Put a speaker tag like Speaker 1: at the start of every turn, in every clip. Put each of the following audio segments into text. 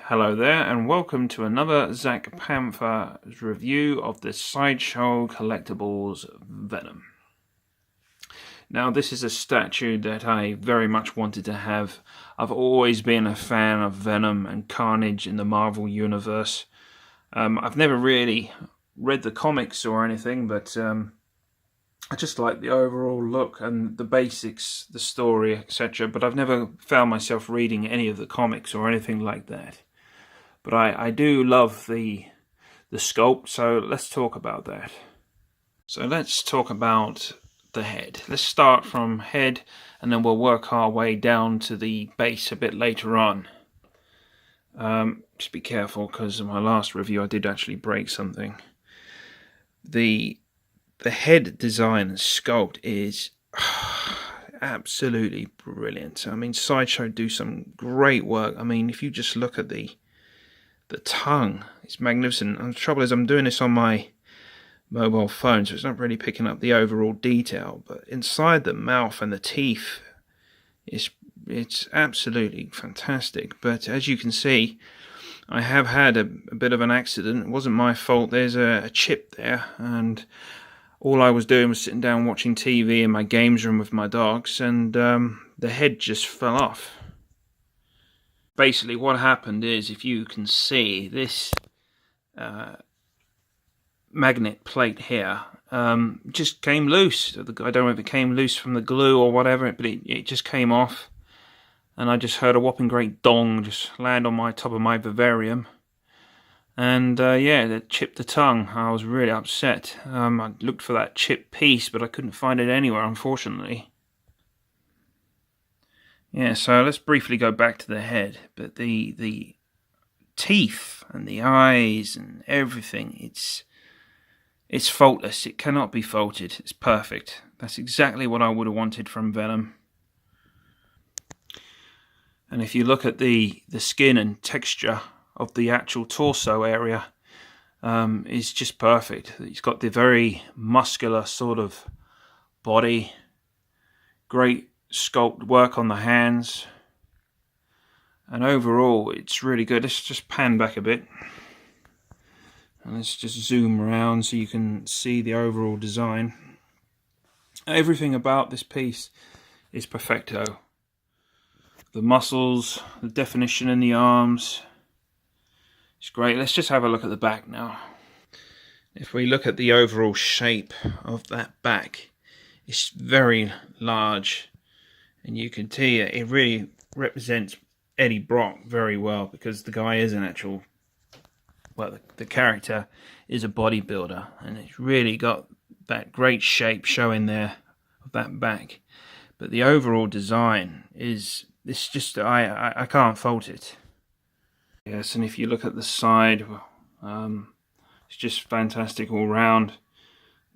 Speaker 1: Hello there, and welcome to another Zach Panther's review of the Sideshow Collectibles Venom. Now, this is a statue that I very much wanted to have. I've always been a fan of Venom and Carnage in the Marvel Universe. I've never really read the comics or anything, but I just like the overall look and the basics, the story, etc. But I've never found myself reading any of the comics or anything like that. But I do love the sculpt, so let's talk about that. So let's talk about the head. Let's start from head, and then we'll work our way down to the base a bit later on. Just be careful, because in my last review I did actually break something. The head design and sculpt is absolutely brilliant. I mean, Sideshow do some great work. I mean, if you just look at the tongue, it's magnificent. And the trouble is, I'm doing this on my mobile phone, so it's not really picking up the overall detail. But inside the mouth and the teeth, it's absolutely fantastic. But as you can see, I have had a bit of an accident. It wasn't my fault. There's a chip there, and all I was doing was sitting down watching TV in my games room with my dogs, and the head just fell off. Basically, what happened is, if you can see this magnet plate here, just came loose. I don't know if it came loose from the glue or whatever, but it just came off, and I just heard a whopping great dong just land on my top of my vivarium, and yeah, it chipped the tongue. I was really upset. I looked for that chipped piece, but I couldn't find it anywhere, unfortunately. Yeah, so let's briefly go back to the head, but the teeth and the eyes and everything, it's faultless. It cannot be faulted. It's perfect. That's exactly what I would have wanted from Venom. And if you look at the skin and texture of the actual torso area, it's just perfect. He's got the very muscular sort of body, great sculpt work on the hands, and overall it's really good. Let's just pan back a bit, and let's just zoom around so you can see the overall design. Everything about this piece is perfecto. The muscles, the definition in the arms, it's great. Let's just have a look at the back now. If we look at the overall shape of that back, it's very large. And you can see it really represents Eddie Brock very well, because the guy is an actual, well, the character is a bodybuilder, and it's really got that great shape showing there of that back. But the overall design is, it's just, I can't fault it. Yes, and if you look at the side, it's just fantastic all round.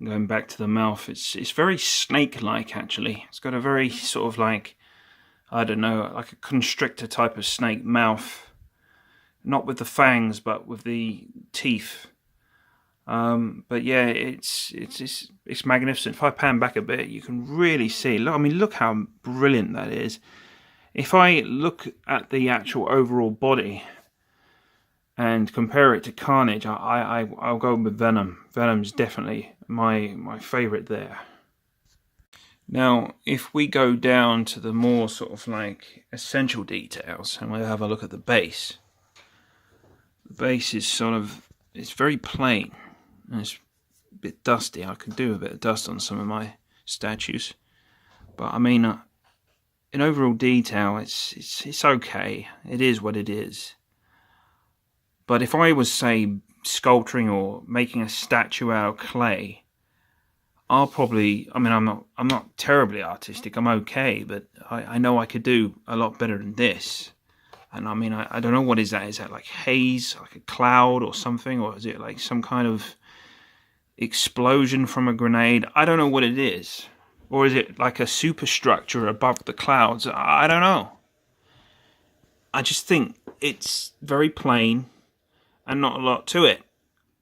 Speaker 1: Going back to the mouth, it's very snake-like, actually. It's got a very sort of like, I don't know, like a constrictor type of snake mouth. Not with the fangs, but with the teeth. But yeah, it's magnificent. If I pan back a bit, you can really see. Look, I mean, look how brilliant that is. If I look at the actual overall body and compare it to Carnage, I'll go with Venom. Venom's definitely my favourite there. Now, if we go down to the more sort of like essential details, and we'll have a look at the base. The base is sort of, it's very plain, and it's a bit dusty. I could do a bit of dust on some of my statues, but I mean, in overall detail, it's okay. It is what it is. But if I was, say, sculpturing or making a statue out of clay, I'll probably, I mean, I'm not terribly artistic. I'm okay, but I know I could do a lot better than this. And I mean, I don't know, what is that? Is that like haze, like a cloud or something? Or is it like some kind of explosion from a grenade? I don't know what it is. Or is it like a superstructure above the clouds? I don't know. I just think it's very plain and not a lot to it.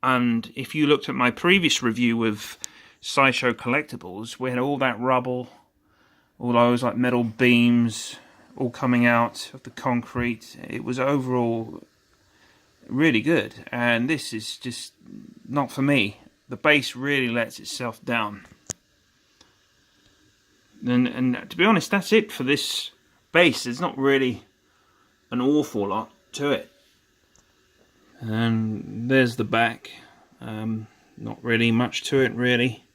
Speaker 1: And if you looked at my previous review with Sideshow Collectibles, we had all that rubble, all those like metal beams all coming out of the concrete. It was overall really good, and this is just not for me. The base really lets itself down. And to be honest, that's it for this base. There's not really an awful lot to it. And there's the back. Not really much to it, really.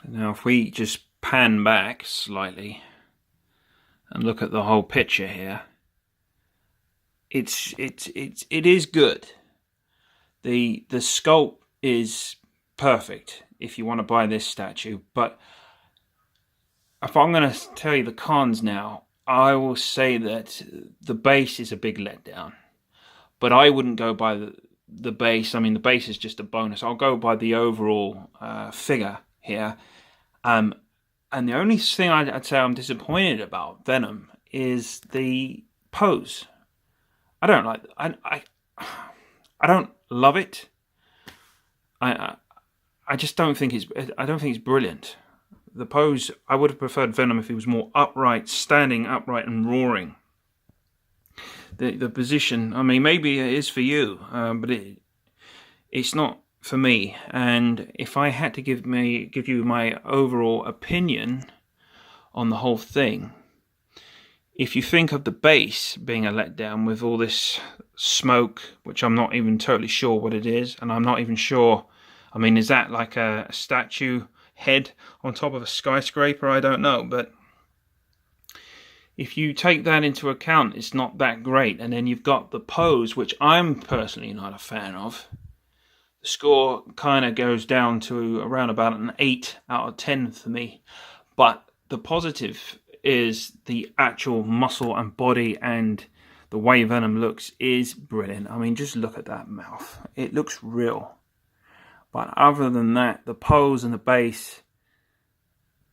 Speaker 1: Now, if we just pan back slightly and look at the whole picture here, it is good. The sculpt is perfect if you want to buy this statue, but if I'm going to tell you the cons now, I will say that the base is a big letdown. But I wouldn't go by the base. I mean, the base is just a bonus. I'll go by the overall figure here. And the only thing I'd say I'm disappointed about Venom is the pose. I don't like. I don't love it. I just don't think it's. I don't think it's brilliant. The pose, I would have preferred Venom if he was more upright, standing upright and roaring. The position, I mean, maybe it is for you, but it's not for me. And if I had to give you my overall opinion on the whole thing, if you think of the base being a letdown with all this smoke, which I'm not even totally sure what it is, and I'm not even sure, I mean, is that like a statue head on top of a skyscraper? I don't know, but if you take that into account, it's not that great. And then you've got the pose, which I'm personally not a fan of. The score kind of goes down to around about an 8 out of 10 for me. But the positive is the actual muscle and body, and the way Venom looks is brilliant. I mean, just look at that mouth. It looks real. But other than that, the pose and the base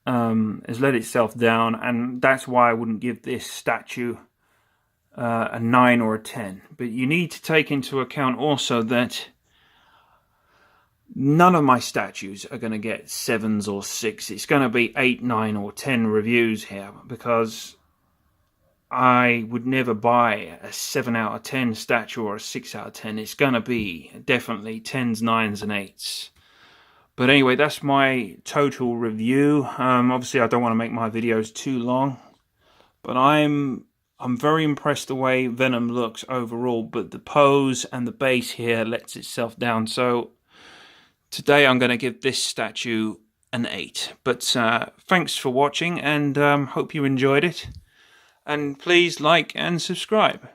Speaker 1: has let itself down, and that's why I wouldn't give this statue a 9 or a 10. But you need to take into account also that none of my statues are going to get 7s or 6s. It's going to be 8, 9 or 10 reviews here, because I would never buy a 7 out of 10 statue or a 6 out of 10. It's going to be definitely 10s, 9s and 8s. But anyway, that's my total review. Obviously, I don't want to make my videos too long, but I'm very impressed the way Venom looks overall. But the pose and the base here lets itself down. So today I'm going to give this statue an 8. But thanks for watching, and hope you enjoyed it. And please like and subscribe.